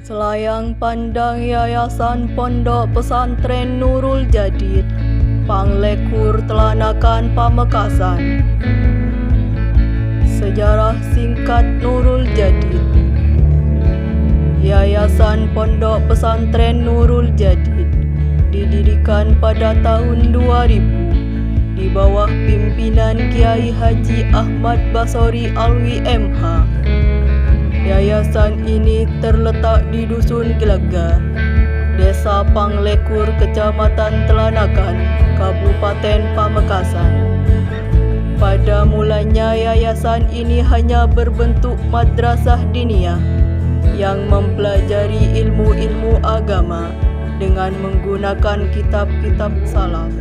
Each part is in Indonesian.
Selayang pandang Yayasan Pondok Pesantren Nurul Jadid, Panglekur Telanakan Pamekasan. Sejarah singkat Nurul Jadid. Yayasan Pondok Pesantren Nurul Jadid didirikan pada tahun 2000 di bawah pimpinan Kiai Haji Ahmad Basori Alwi MH. Yayasan ini terletak di Dusun Gelaga, Desa Panglekur, Kecamatan Telanakan, Kabupaten Pamekasan. Pada mulanya yayasan ini hanya berbentuk madrasah diniyah yang mempelajari ilmu-ilmu agama dengan menggunakan kitab-kitab salaf.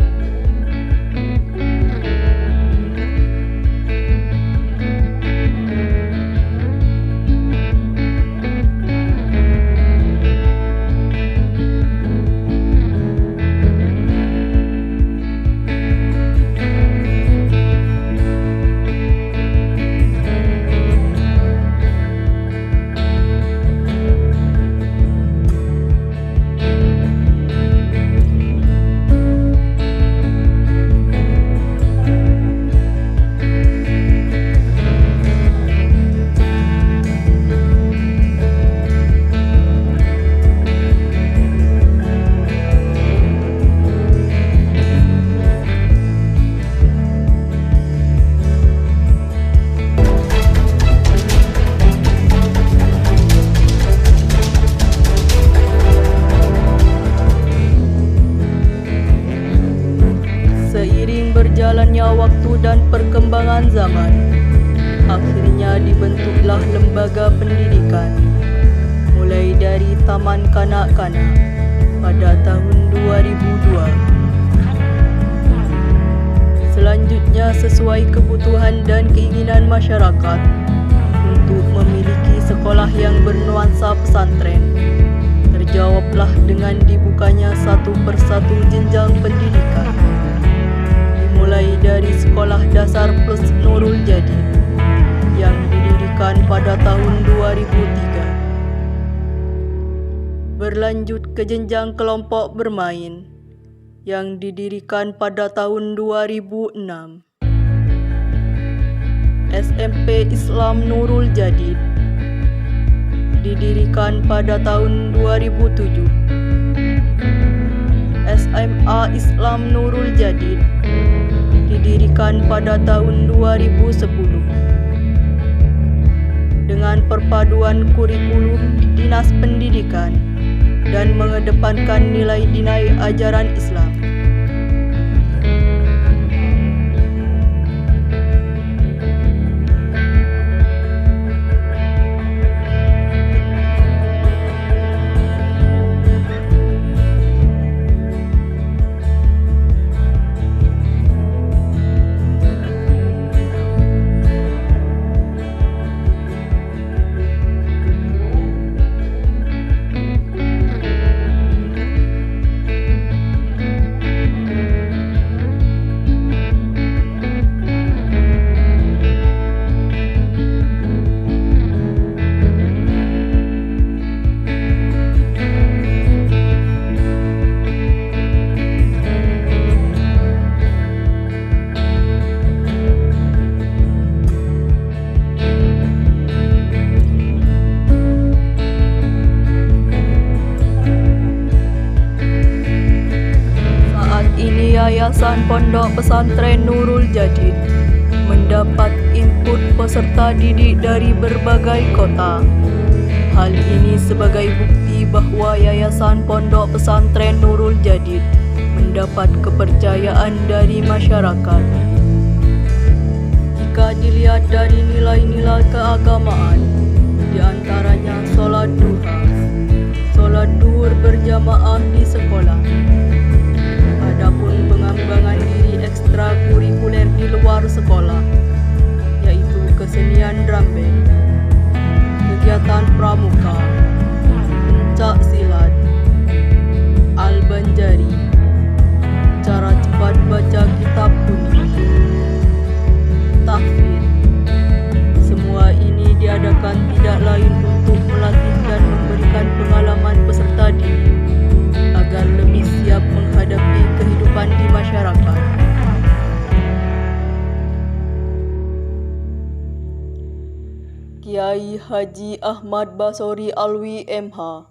Seiring berjalannya waktu dan perkembangan zaman, akhirnya dibentuklah lembaga pendidikan, mulai dari Taman Kanak-kanak pada tahun 2002. Selanjutnya, sesuai kebutuhan dan keinginan masyarakat untuk memiliki sekolah yang bernuansa pesantren, terjawablah dengan dibukanya satu persatu jenjang pendidikan, mulai dari Sekolah Dasar Plus Nurul Jadid yang didirikan pada tahun 2003, berlanjut ke jenjang kelompok bermain yang didirikan pada tahun 2006, SMP Islam Nurul Jadid didirikan pada tahun 2007, SMA Islam Nurul Jadid didirikan pada tahun 2010 dengan perpaduan kurikulum Dinas Pendidikan dan mengedepankan nilai-nilai ajaran Islam. Yayasan Pondok Pesantren Nurul Jadid mendapat input peserta didik dari berbagai kota. Hal ini sebagai bukti bahwa Yayasan Pondok Pesantren Nurul Jadid mendapat kepercayaan dari masyarakat. Jika dilihat dari nilai-nilai keagamaan, di antaranya sholat duha, sholat duhur berjamaah di sekolah. Adapun pengembangan diri ekstrakurikuler di luar sekolah, yaitu kesenian drum band, kegiatan pramuka, pencak silat, al-banjari, cara cepat baca kitab kuning, tahfidz. Semua ini diadakan tidak lain untuk melatih dan memberikan pengalaman Kiai Haji Ahmad Basori Alwi MH,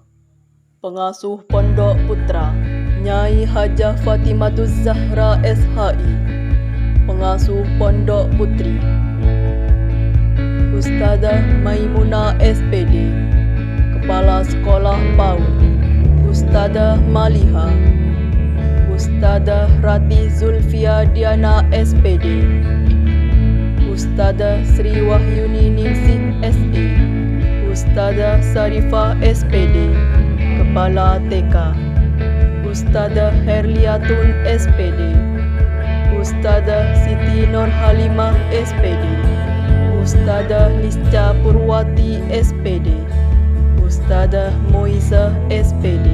Pengasuh Pondok Putra. Nyai Hajah Fatimatuz Zahra SHI, Pengasuh Pondok Putri. Ustadzah Maimunah SPD, Kepala Sekolah PAUD. Ustadzah Maliha. Ustadzah Rati Zulfia Diana SPD. Ustadzah Sri Wahyuni Ningsih SE. Ustadzah Sarifah SPD, Kepala TK. Ustadzah Herliatun SPD. Ustadzah Siti Nur Halimah SPD. Ustadzah Lisca Purwati SPD. Ustadzah Moisa SPD.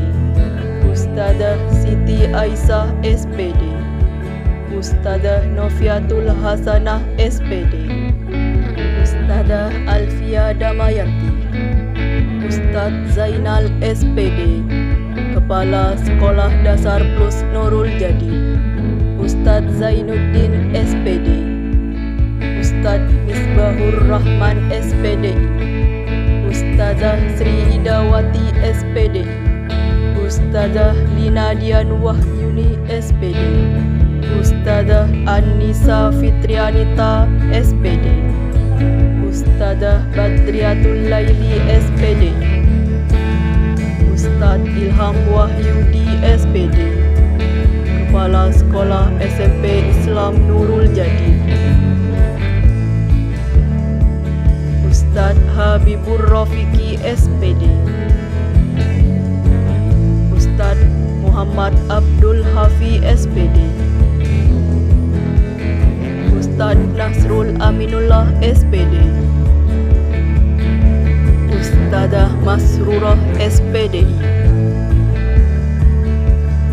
Ustadzah Siti Aisyah SPD. Ustadzah Noviatul Hasanah SPD. Ustadzah Alfia Damayanti. Ustadz Zainal SPD, Kepala Sekolah Dasar Plus Nurul Jadid. Ustadz Zainuddin SPD. Ustadz Misbahur Rahman SPDI. Ustadzah Sri Idawati SPDI. Ustadzah Lina Dian Wahyuni SPD. Ustadzah Anissa Fitrianita SPD. Ustadzah Badriatul Laili SPD. Ustadz Ilham Wahyudi SPD, Kepala Sekolah SMP Islam Nurul Jadid. Ustadz Habibur Rafiki SPD. Ustadz Muhammad Abdul Hafi SPD. Ustadz Nasrul Aminullah SPD. Ustadzah Masrurah SPDI.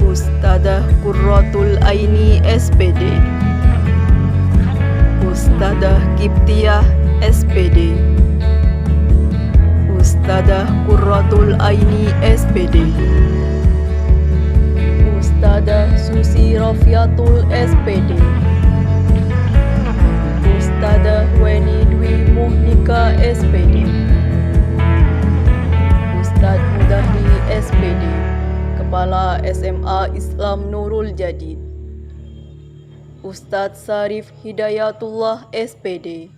Ustadzah Qurratul Aini SPD. Ustadzah Kiptiah SPD. Ustadzah Qurratul Aini SPD. Ustadzah Susi Rofiatul SPD. Ustadzah Weni Dwi Muhnika SPD. Ustadz Mudahri SPD, Kepala SMA Islam Nurul Jadid. Ustadz Sarif Hidayatullah SPD.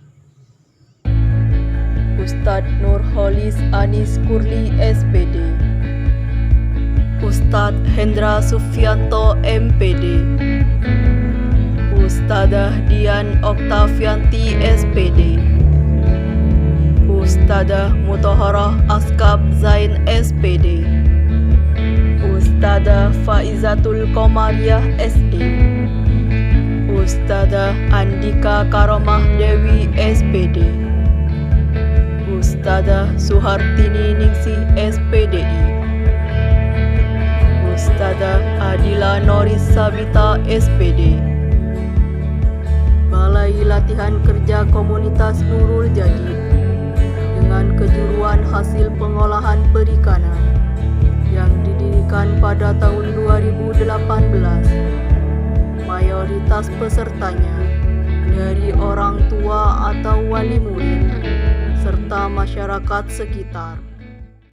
Ustadz Nurholis Anis Kurli SPD. Ustadz Hendra Sufianto MPD. Ustadzah Dian Oktavianti SPD. Ustadzah Mutahharah Askab Zain SPD. Ustadzah Faizatul Komariah SE. Ustadzah Andika Karomah Dewi SPD. Ustadzah Suhartini Ningsih SPDI. Ustadzah Adila Noris Sabita SPD. Balai Latihan Kerja Komunitas Nurul Jadid dengan kejuruan hasil pengolahan perikanan yang didirikan pada tahun 2018. Mayoritas pesertanya dari orang tua atau wali murid serta masyarakat sekitar.